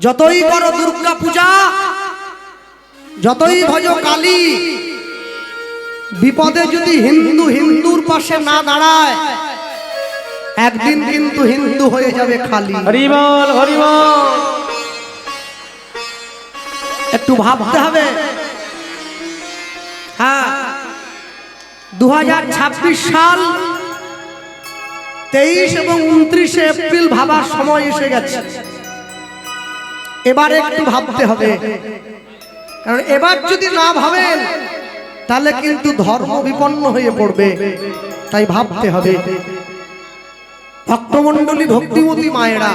যতই করো দুর্গা পূজা, যতই ভজো কালী, বিপদে যদি হিন্দু হিন্দুর পাশে না দাঁড়ায়, একদিন কিন্তু হিন্দু হয়ে যাবে খালি। হরি বল হরি বল। একটু ভাবতে হবে। হ্যাঁ, 2026 সাল 23 এবং 29 এপ্রিল ভাবার সময় এসে গেছে। এবারে একটু ভাবতে হবে, কারণ এবার যদি না ভাবেন তাহলে কিন্তু ধর্ম বিপন্ন হয়ে পড়বে। তাই ভাবতে হবে। ভক্তমণ্ডলী, ভক্তিমতী মায়েরা,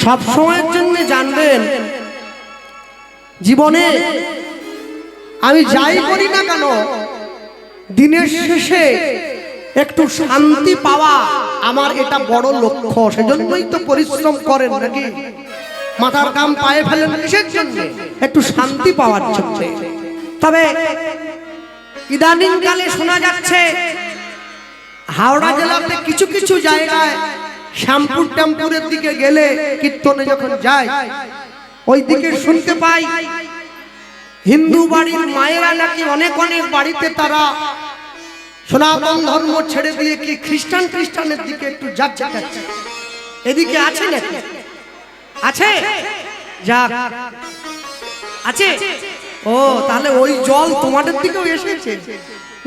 সব সময়ের জন্য জানবেন, জীবনে আমি যাই করি না কেন, দিনের শেষে একটু শান্তি পাওয়া আমার এটা বড় লক্ষ্য। সেজন্যই তো পরিশ্রম করেন নাকি? মাথার কাম পায়ে ফেলেন কিসের জন্য? একটু শান্তি পাওয়ার জন্য। তবে ইদানিং কালে শোনা যাচ্ছে হাওড়া জেলাতে কিছু কিছু জায়গায় শ্যামপুর টেম্পুরের দিকে গেলে, কীর্তনে যখন যায়, ওই দিকে শুনতে পাই হিন্দু বাড়ির মায়েরা নাকি অনেক অনেক বাড়িতে তারা সনাতন ধর্ম ছেড়ে দিয়ে কি খ্রিস্টানের দিকে একটু যাচ্ছে। এদিকে আছে নাকি? আছে? যাক, আছে। ও, তাহলে ওই জল তোমাদের দিকেও এসেছে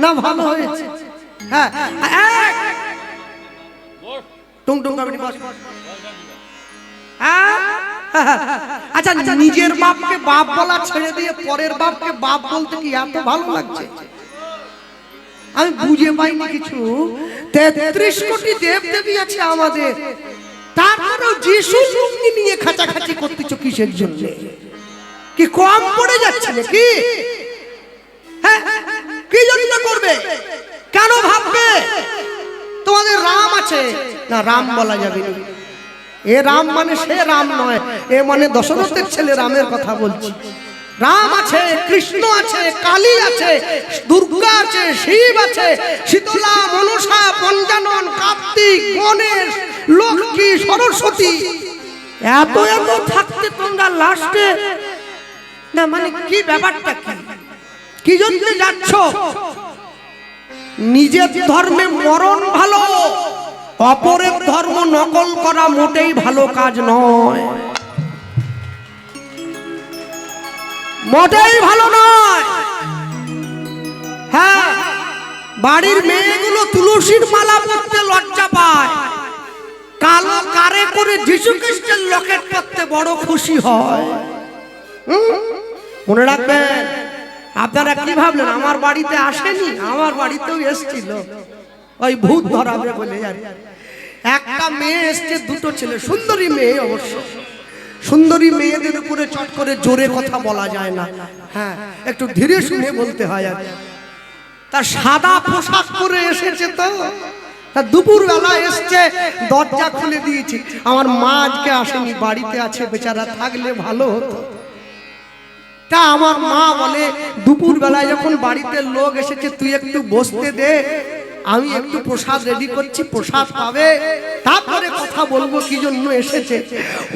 না? ভালো হয়েছে। হ্যাঁ, টুং টুং কমিটি বস। আচ্ছা, নিজের বাপকে বাপ বলা ছেড়ে দিয়ে পরের বাপকে বাপ বলতে কি এত ভালো লাগছে? আমি বুঝে পাইনি কিছু। 33 কোটি দেব দেবী আছে আমাদের, তারপরেও যিশু লুঙ্গি নিয়ে খাচাখাচি করতেছ কিসের জন্য? কি কম পড়ে যাচ্ছে নাকি? হ্যাঁ, কি জন্য করবে? কেন ভাববে তোমাদের রাম আছে? না, রাম বলা যাবে না। এ রাম মানে সে রাম নয়, এ মানে দশরথের ছেলে রামের কথা বলছি। রাম আছে, কৃষ্ণ আছে, কালী আছে, দুর্গা আছে, শিব আছে, শীতলা, মনসা, পঞ্চানন, কার্তিক, গণেশ, লক্ষ্মী, সরস্বতী, এত এত থাকতে তোমরা লাস্টে না, মানে কি ব্যাপারটা? কি জন্য যাচ্ছ? নিজের ধর্মে মরণ ভালো, অপরের ধর্ম নকল করা মোটেই ভালো কাজ নয়, মোটেই ভালো নয়। হ্যাঁ, বাড়ির মেয়েগুলো তুলসীর মালা পরতে লজ্জা পায়, কালো কারে করে যিশু খ্রিস্টের লকেট পরতে বড় খুশি হয়। মনে রাখবেন। আপনারা কি ভাবলেন আমার বাড়িতে আসেনি? আমার বাড়িতেও এসেছিল, ওই ভূত ধরাবে বলে। একটা মেয়ে এসছে, দুটো ছেলে, সুন্দরী মেয়ে অবশ্য। সুন্দরী মেয়েদের উপরে চট করে জোরে কথা বলা যায় না, হ্যাঁ, একটু ধীরে শুনে বলতে হয়। আর তার সাদা পোশাক পরে এসেছে, তো তা দুপুর বেলা এসছে, দরজা খুলে দিয়েছি। আমার মা আজকে আসেনি, বাড়িতে আছে, বেচারা থাকলে ভালো হতো। তা আমার মা বলে, দুপুর বেলায় যখন বাড়িতে লোক এসেছে, তুই একটু বসতে দে, আমি একটু প্রসাদ রেডি করছি, প্রসাদ পাবে, তারপরে কথা বলবো কি জন্য এসেছে।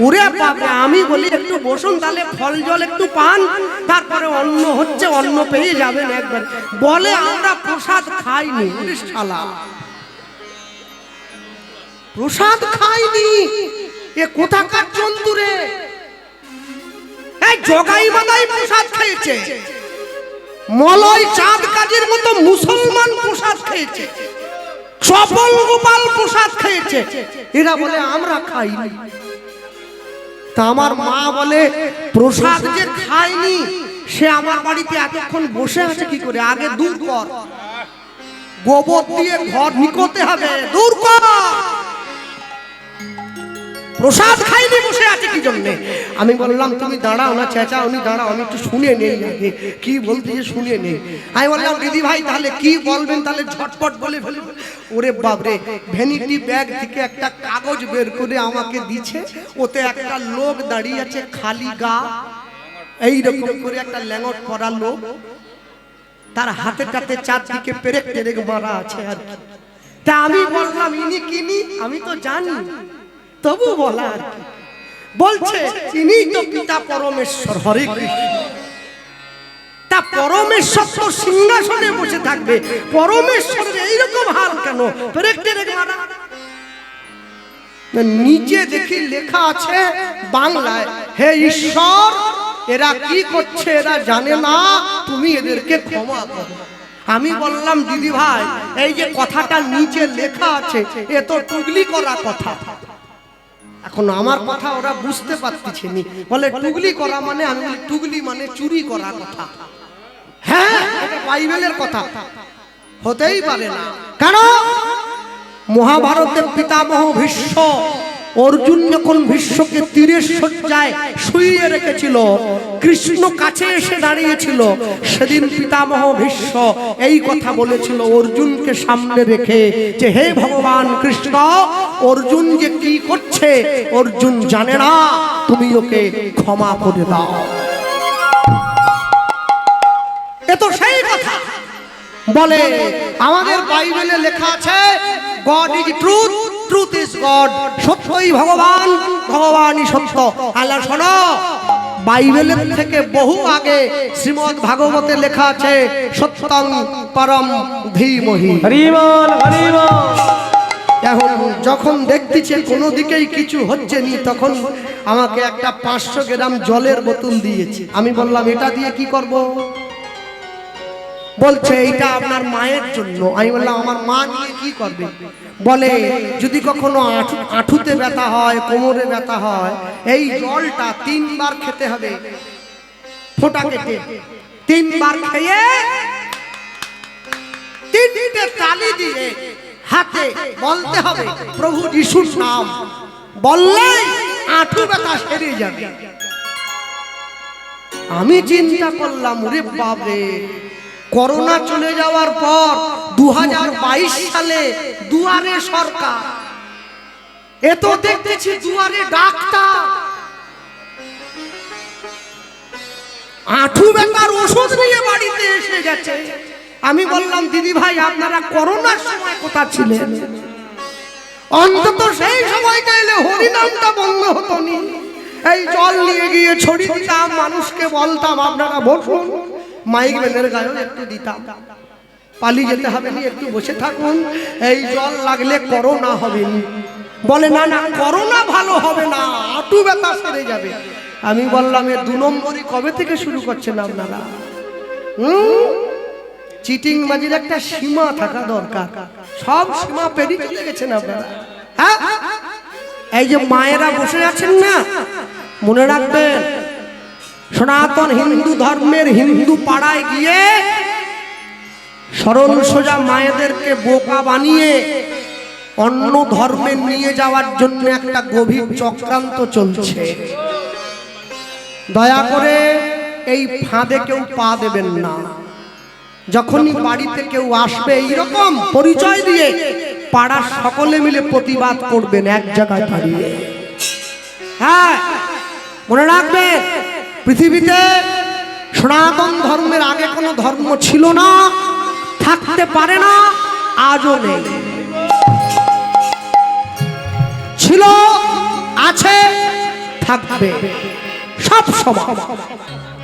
ওরে বাবা, আমি বলি একটু বসুন, তাহলে ফল জল একটু পান, তারপরে অন্ন হচ্ছে, অন্ন পেয়ে যাবেন একবার। বলে আমরা প্রসাদ খাইনি। শালা, প্রসাদ খাইনি? এ কোথাকার জন্তু রে? এই জগাই বাদাই প্রসাদ খেয়েছে, মলয় চাঁদ কাজের মতো মুসলমান প্রসাদ খেয়েছে, সফল গোপাল প্রসাদ খেয়েছে, এরা বলে আমরা খাইনি। তা আমার মা বলে, প্রসাদ যে খায়নি সে আমার বাড়িতে এতক্ষণ বসে আছে কি করে? আগে দূর কর, গোবর দিয়ে ঘর নিকোতে হবে, দূর কর। প্রসাদ খাইনি, বসে আছে কি জন্য? আমি বললাম তুমি দাঁড়াও না, চেঁচা উনি দাঁড়াও, আমি একটু শুনে নেই আগে কি বলতে, শুনে নেই। আমি বললাম দিদি ভাই তাহলে কি বলবেন? তাহলে ঝটপট বলে ফেলে। ওরে বাবরে, ভ্যানিটি ব্যাগ থেকে একটা কাগজ বের করে আমাকে দিচ্ছে, ওতে একটা লোক দাঁড়িয়ে আছে, খালি গা, এইরকম করে একটা ল্যাঙ্গট পরা লোক, তার হাতে টাতে চারদিকে পেরেক টেরেক মারা আছে আর কি। তা আমি বললাম ইনি কিনি? আমি তো জানি, তবু বলা আর কি। বলছে ইনি তো পিতা পরমেশ্বর, হরে কৃষ্ণ। তা পরমেশ্বর তো সিংহাসনে বসে থাকবে, পরমেশ্বরের এইরকম হাল কেন? নিচে দেখি লেখা আছে বাংলায়, হে ঈশ্বর এরা কি করছে এরা জানে না, তুমি এদেরকে ক্ষমা করো। আমি বললাম দিদি ভাই এই যে কথাটা নিচে লেখা আছে এ তো টুগলি করা কথা। এখন আমার কথা ওরা বুঝতে পারতেছে নি, বলে টুগলি করা মানে, আমি বলি টুগলি মানে চুরি করা কথা। হ্যাঁ এটা বাইবেলের কথা, হতেই পারে না। কেন? মহাভারতের পিতামহ ভীষ্ম, অর্জুন যখন ভীষ্মকে তীরের শয্যায় শুইয়ে রেখেছিল, কৃষ্ণ কাছে এসে দাঁড়িয়েছিল, সেদিন পিতামহ ভীষ্ম এই কথা বলেছিল অর্জুনকে সামনে রেখে যে হে ভগবান কৃষ্ণ, অর্জুন যে কি করছে অর্জুন জানে না, তুমি ওকে ক্ষমা করে দাও। এ তো সেই কথা। বলে আমাদের বাইবেলে লেখা আছে god is truth, truth is god, সত্যই ভগবান, ভগবানই সত্য। আল্লাহ শোনো, বাইবেলের থেকে বহু আগে শ্রীমদ্ ভাগবতে লেখা আছে সত্যং পরম ধীমহি। হরি বল, হরি বল। এখন যখন দেখতেছে কোনো দিকেই কিছু হচ্ছে নি, তখন আমাকে একটা 500 গ্রাম জলের বোতল দিয়েছে। আমি বললাম এটা দিয়ে কি করব? বলছে এইটা আপনার মায়ের জন্য। আমি বললাম আমার মা নিয়ে কি করবে? বলে যদি কখনো আঁঠুতে ব্যথা হয়, কোমরে ব্যথা হয়, এই জলটা 3 বার খেতে হবে, ফোঁটা কেটে 3 বার খেয়ে 3টে তালি দিয়ে হাতে বলতে হবে প্রভু যিশুর নাম, বললে আঁঠু ব্যথা সেরে যাবে। আমি চিন্তা করলাম ওরে বাপরে, করোনা চলে যাওয়ার পর 2022 সালে দুয়ারে সরকার, এ তো দেখতেছি দুয়ারে ডাক্তার, আঁঠু ব্যথার ওষুধ নিয়ে বাড়িতে এসে গেছে। আমি বললাম দিদি ভাই আপনারা করোনার সময় কোথায় ছিলেন? অন্তত সেই সময়টা এলে হরিনামটা বন্ধ হতো নি। এই জল নিয়ে গিয়ে ছড়িয়ে দিতাম, মানুষকে বলতাম আপনারা বসুন, মাইক ম্যানের গায়েও একটু দিতাম, পালিয়ে যেতে হবে না, একটু বসে থাকুন, এই জল লাগলে করোনা হবে না। বলে না না করোনা ভালো হবে না, আঁটু ব্যথা সেরে যাবে। আমি বললাম এ 2 নম্বরই কবে থেকে শুরু করছেন আপনারা? চিটিং বাজির একটা সীমা থাকা দরকার, সব সীমা পেরিয়ে চলে গেছেন আপনারা। হ্যাঁ এই যে মায়েরা বসে আছেন না, মনে রাখবেন সনাতন হিন্দু ধর্মের হিন্দু পাড়ায় গিয়ে সরল সোজা মায়েদেরকে বোকা বানিয়ে অন্য ধর্মে নিয়ে যাওয়ার জন্য একটা গভীর চক্রান্ত চলছে। দয়া করে এই ফাঁদে কেউ পা দেবেন না। যখনই বাড়িতে কেউ আসবে এইরকম পরিচয় দিয়ে, পাড়ার সকলে মিলে প্রতিবাদ করবেন এক জায়গায় দাঁড়িয়ে। হ্যাঁ মনে রাখবেন পৃথিবীতে সনাতন ধর্মের আগে কোনো ধর্ম ছিল না, থাকতে পারে না, আজও নেই। ছিল, আছে, থাকবে সব সময়।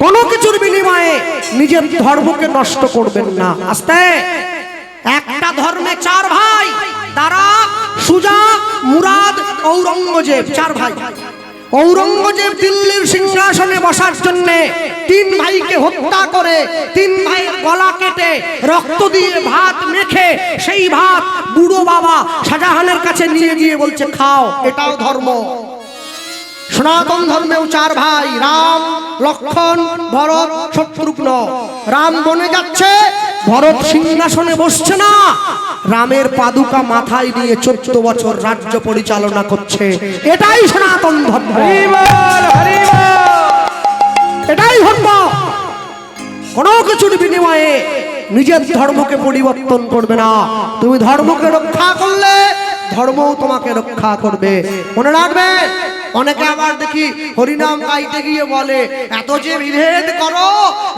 কোনো কিছুর বিনিময়ে নিজের ধর্মকে নষ্ট করবেন না। আস্তে একটা ধর্মে 4 ভাই, তারা সুজা, মুরাদ, ঔরঙ্গজেব, 4 ভাই। ঔরঙ্গজেব দিল্লির সিংহাসনে বসার জন্য 3 ভাইকে হত্যা করে 3 ভাইয়ের গলা কেটে রক্ত দিয়ে ভাত মেখে সেই ভাত বুড়ো বাবা শাহজাহানের কাছে নিয়ে গিয়ে বলছে খাও, এটাও ধর্ম। সনাতন ধর্মেও 4 ভাই, রাম, লক্ষ্মণ, ভরত, শত্রুঘ্ন। রাম বনে যাচ্ছে, ভরত সিংহাসনে বসছে না, রামের পাদুকা মাথায় নিয়ে 14 বছর রাজ্য পরিচালনা করছে। এটাই সনাতন ধর্ম, এটাই ধর্ম। কোনো কিছুর বিনিময়ে নিজের ধর্মকে পরিবর্তন করবে না। তুমি ধর্মকে রক্ষা করলে ধর্মও তোমাকে রক্ষা করবে। মনে রাখবে, অনেকে আবার দেখি হরিনাম গাইতে গিয়ে বলে এত যে বিভেদ করো,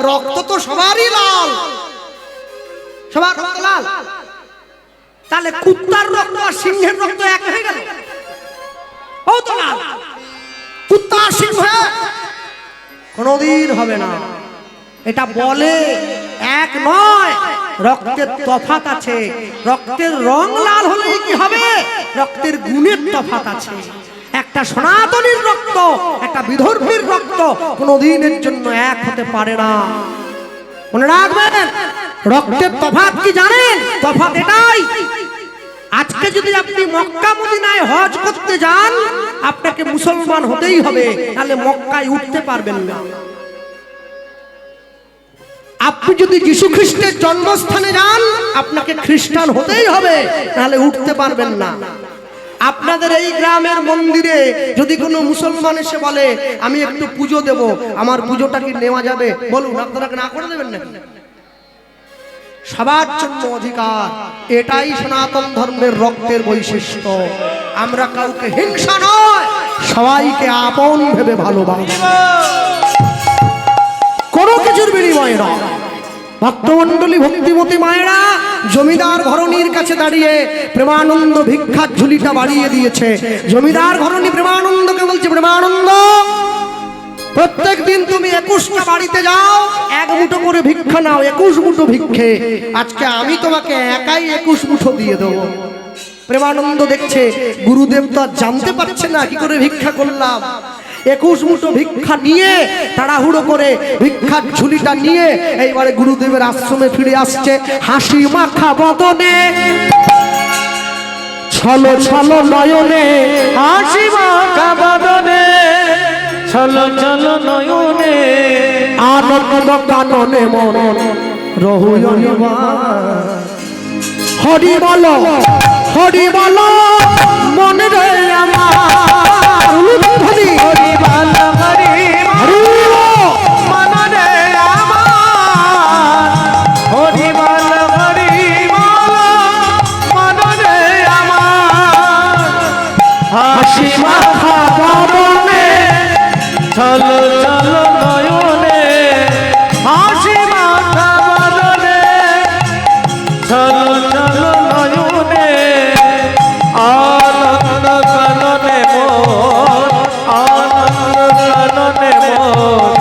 রক্ত তো সবারই লাল, সবার রক্ত লাল। তাহলে কুত্তার রক্ত আর সিংহের রক্ত এক হয়ে গেল? ও তো লাল। কুত্তা সিংহ কোনদিন হবে না। এটা বলে এক নয়, রক্তের তফাৎ আছে। রক্তের রং লাল হলেই কি হবে? রক্তের গুণের তফাৎ আছে। একটা সনাতনীর রক্ত, একটা বিদর্ভীর রক্ত কোনদিনের জন্য এক হতে পারে না। মনে রাখবেন, রক্তের তফাৎ কি জানেন? তফাৎ এটাই, আজকে যদি আপনি মক্কা মদিনায় হজ করতে যান, আপনাকে মুসলমান হতেই হবে, নাহলে মক্কায় উঠতে পারবেন না। আপনি যদি যীশু খ্রিস্টের জন্মস্থানে যান, আপনাকে খ্রিস্টান হতেই হবে, নাহলে উঠতে পারবেন না। আপনাদের এই গ্রামের মন্দিরে যদি কোনো মুসলমান এসে বলে আমি একটু পুজো দেব, আমার পুজোটা কি নেওয়া যাবে? বলুন, আপনারা না করে দেবেন না? সবার জন্য অধিকার। এটাই সনাতন ধর্মের রক্তের বৈশিষ্ট্য। আমরা কাউকে হিংসা নয়, সবাইকে আপন ভেবে ভালোবাসি, কোনো কিছুর বিনিময়ে নয়। ভক্তমণ্ডলী, ভক্তিমতী মায়েরা জমিদার ঘরণীর কাছে দাঁড়িয়ে প্রেমানন্দ ভিক্ষার ঝুলিটা বাড়িয়ে দিয়েছে। জমিদার ঘরণী প্রেমানন্দকে বলছে, প্রেমানন্দ, প্রত্যেক দিন তুমি 21টা বাড়িতে যাও, এক মুঠো করে ভিক্ষা নাও, 21 মুঠো ভিক্ষে। আজকে আমি তোমাকে একাই 21 মুঠো দিয়ে দেবো। প্রেমানন্দ দেখছে গুরুদেব তো জানতে পারছে না কি করে ভিক্ষা করলাম। 21 মুঠো ভিক্ষা নিয়ে তাড়াহুড়ো করে ভিক্ষার ঝুলিটা নিয়ে এইবারে গুরুদেবের আশ্রমে ফিরে আসছে। হাসি মাখা বদনে, ছলো ছলো নয়নে, হাসি মাখা বদনে, ছলো ছলো নয়নে, আনন্দ কাননে মন রহুয়নিবা। হরি বলো, হরি বলো মনে রে আমার, হরি হরি বল হরি মননে আমার, হরি বল হরি মননে আমার, হাসি মাখা বদনে, ছলো ছলো নয়নে, হাসি মাখা বদনে, ছলো ছলো নয়নে, আনন্দ কাননে মোর, আনন্দ কাননে মোর,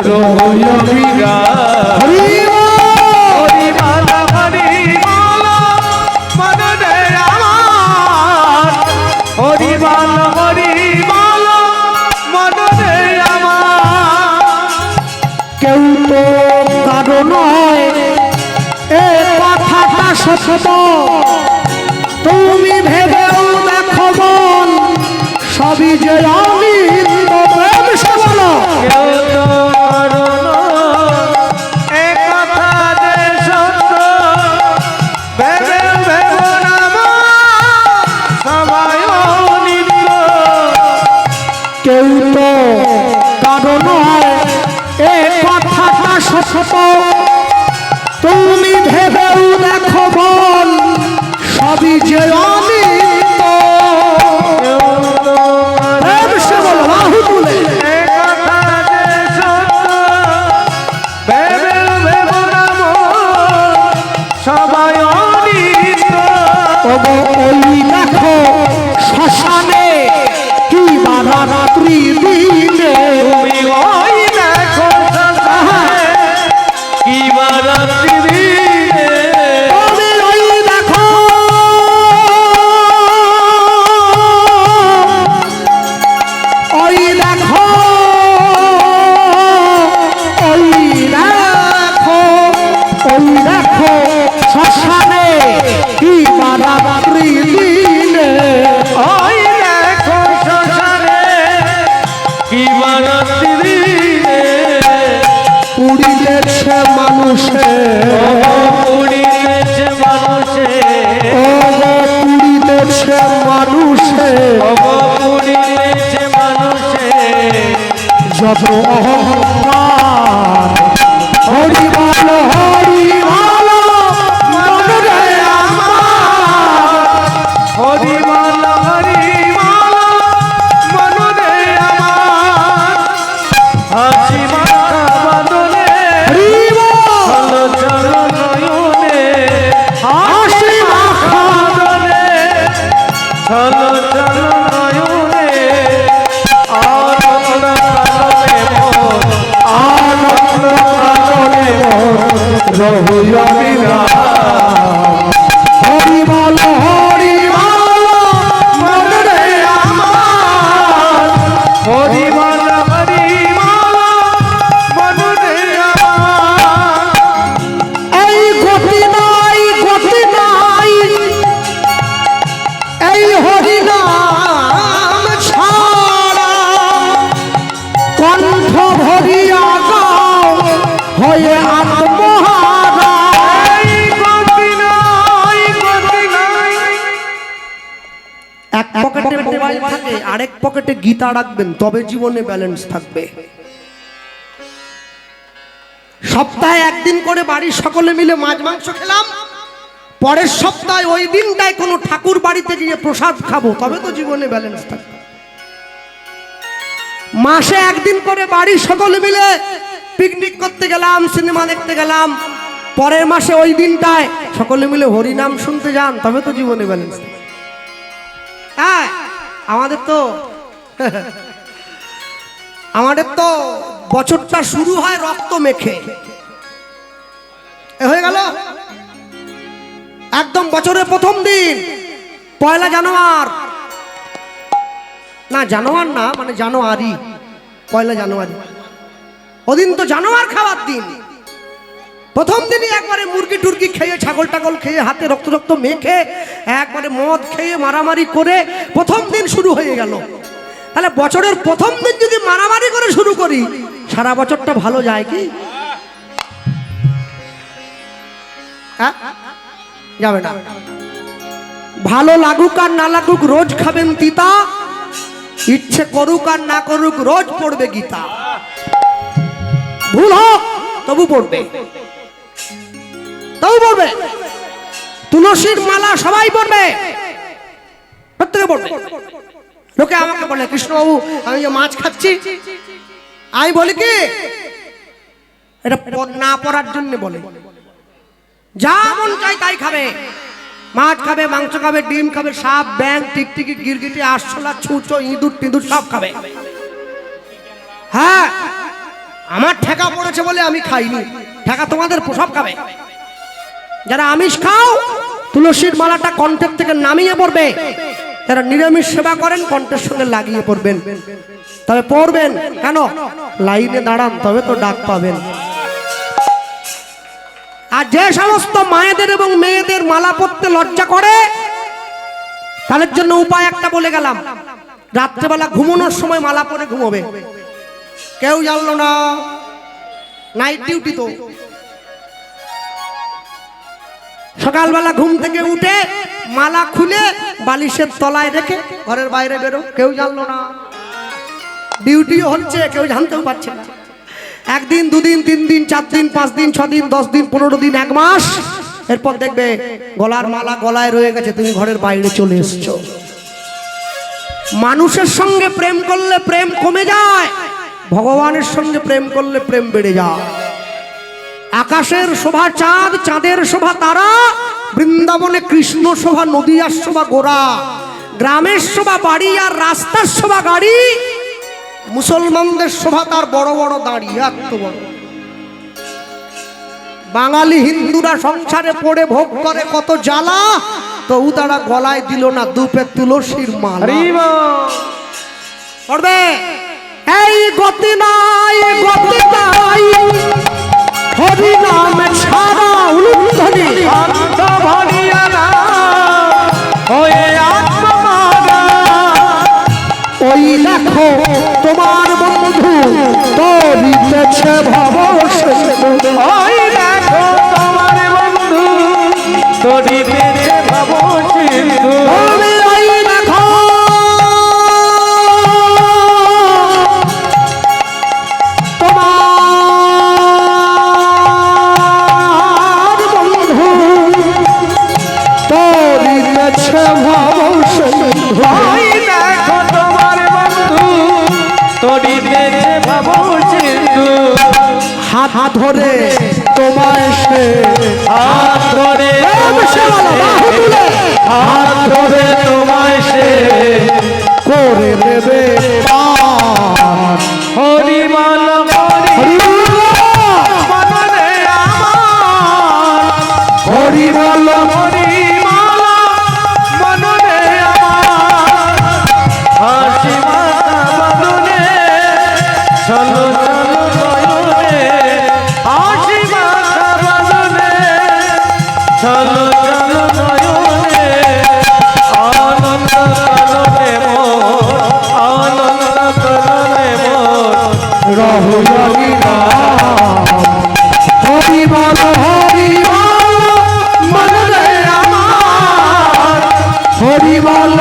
রহুল বিরাজ। হরি মালা হরি মালা মননে আমার, হরি মালা হরি মালা মননে আমার। কেউ তো কারো নয়, এ কথাটা সত্য, তুমি ভেবেও দেখো মন, সবই যে অনিত্য। প্রেম সে বলো, কেউ তো কারো নয়, এ কথা যে সত্য, ভেবে ভেবে নামা সবাই অনিত্য। কেউ তো কারো নয়, এ কথাটা সত্য, তুমি ভেবেও দেখো মন, সবই যে অনিত্য। কেউ তো প্রেম সে বলো, বাহু তুলে। এ কথা যে সত্য, ভেবে ভেবে নামা সবাই অনিত্য। ওগো ওই দেখো শ্মশানে কি বারাত্রি দিনে, তুমি ওই দেখো শ্মশানে কি বারাত্রি দিনে, তুমি ওই দেখো, ওই দেখো, ওই দেখো, ওই দেখো শ্মশানে কি বারাত্রি দিনে। ওই দেখো শ্মশানে কি বারাত্রি দিনে, পুড়িলেছে মানুষে, পুড়িয়েছে মানুষে, ও পুড়িলেছে মানুষে, পুড়িয়েছে মানুষে, যত অহংকার। হরি বলো, হরি বলো মনরে আমার, হরি বল হরি বল মননে আমার, হাসি মাখা বদনে, হরি বল, চলো চলো নয়নে, হাসি মাখা বদনে, চলো চলো নয়নে, আনন্দ পকেটে গীতা রাখবেন, তবে জীবনে ব্যালেন্স থাকবে। সপ্তাহে একদিন করে বাড়ির সকলে মিলে মাছ মাংস খেলাম, পরের সপ্তাহে ওই দিনটায় কোনো ঠাকুর বাড়িতে গিয়ে প্রসাদ খাবো, তবে তো জীবনে ব্যালেন্স থাকবে। মাসে একদিন করে বাড়ির সকলে মিলে পিকনিক করতে গেলাম, সিনেমা দেখতে গেলাম, পরের মাসে ওই দিনটায় সকলে মিলে হরিনাম শুনতে যান, তবে তো জীবনে ব্যালেন্স থাকবে। হ্যাঁ, আমাদের তো বছরটা শুরু হয় রক্ত মেখে, হয়ে গেল একদম বছরের প্রথম দিন পয়লা জানুয়ারি, না জানুয়ার না, মানে জানুয়ারি, পয়লা জানুয়ারি, ওদিন তো জানুয়ার খাওয়ার দিন। প্রথম দিনই একবারে মুরগি টুরগি খেয়ে, ছাগল টাগল খেয়ে, হাতে রক্ত রক্ত মেখে, একবারে মদ খেয়ে মারামারি করে প্রথম দিন শুরু হয়ে গেল। তাহলে বছরের প্রথম দিন যদি মারামারি করে শুরু করি, সারা বছরটা ভালো যায় কি? যাবে না। ভালো লাগুক আর না লাগুক রোজ খাবেন তিতা, ইচ্ছে করুক আর না করুক রোজ পড়বে গীতা। ভুল হোক তবু পড়বে, তবু পড়বে। তুলসীর মালা সবাই পড়বে, প্রত্যেকে পড়বে। লোকে আমাকে বলে, কৃষ্ণবাবু আমি যে মাছ খাচ্ছি, আমি বলি কি এটা না পড়ার জন্য বলে। যা মন চাই তাই খাবে, মাছ খাবে, মাংস খাবে, ডিম খাবে, সাপ, ব্যাং, টিকটিকি, গিরগিটি, আরশোলা, ছুঁচো, ইঁদুর টিঁদুর সব খাবে। হ্যাঁ, আমার ঠেকা পড়েছে বলে আমি খাইনি, ঠেকা তোমাদের সব খাবে। যারা আমিষ খাও, তুলসীর মালাটা কণ্ঠের থেকে নামিয়ে পড়বে। যারা নিরামিষ সেবা করেন কণ্ঠের সঙ্গে লাগিয়ে পড়বেন, তবে পড়বেন কেন? লাইনে দাঁড়ান, তবে তো ডাক পাবেন। আর যে সমস্ত মায়েদের এবং মেয়েদের মালা পরতে লজ্জা করে, তাদের জন্য উপায় একটা বলে গেলাম। রাত্রেবেলা ঘুমানোর সময় মালা পরে ঘুমোবে, কেউ জানলো না, নাইট ডিউটি তো। সকালবেলা ঘুম থেকে উঠে মালা খুলে বালিশের তলায় রেখে ঘরের বাইরে বেরো, কেউ জানলো না। ডিউটিও হচ্ছে, কেউ জানতেও পারছে না। একদিন, দুদিন, 3 দিন, 4 দিন, 5 দিন, 6 দিন, 10 দিন, 15 দিন, 1 মাস, এরপর দেখবে গলার মালা গলায় রয়ে গেছে, তুমি ঘরের বাইরে চলে এসছো। মানুষের সঙ্গে প্রেম করলে প্রেম কমে যায়, ভগবানের সঙ্গে প্রেম করলে প্রেম বেড়ে যায়। আকাশের শোভা চাঁদ, চাঁদের শোভা তারা, বৃন্দাবনে কৃষ্ণ শোভা, নদিয়ার শোভা গোরা, গ্রামের শোভা বাড়ি আর রাস্তার শোভা গাড়ি, মুসলমানদের শোভা তার বড় বড় দাড়ি, এত বড়। বাঙালি হিন্দুরা সংসারে পড়ে ভোগ করে কত জ্বালা, তবু তারা গলায় দিল না দুপে তুলসীর মালা। পড়বে, এই গতি নাই, গতি নাই, হরি নাম ছাড়া উলুধ্বনি ওই দেখো তোমার বন্ধু তরিতেছে ভব সিন্ধু, ওই দেখো তোমার বন্ধু তরিতেছে ভব সিন্ধু। হাত ধরে তোমায় সে, হাত ধরে হাত ধরে তোমায় সে করে দেবে পার। হরি বল হরি মনে আমার, হরি বল হরি মালা মনে আমার, হাসি মাথা বদনে চলো চলো নয়নে, হাসি মাথা বদনে চলো চলো নয়নে, আনন্দ কাননে মোর, আনন্দ কাননে মোর রহুরি রাম। হরি বল হরি বল মনে আমার, হরি বল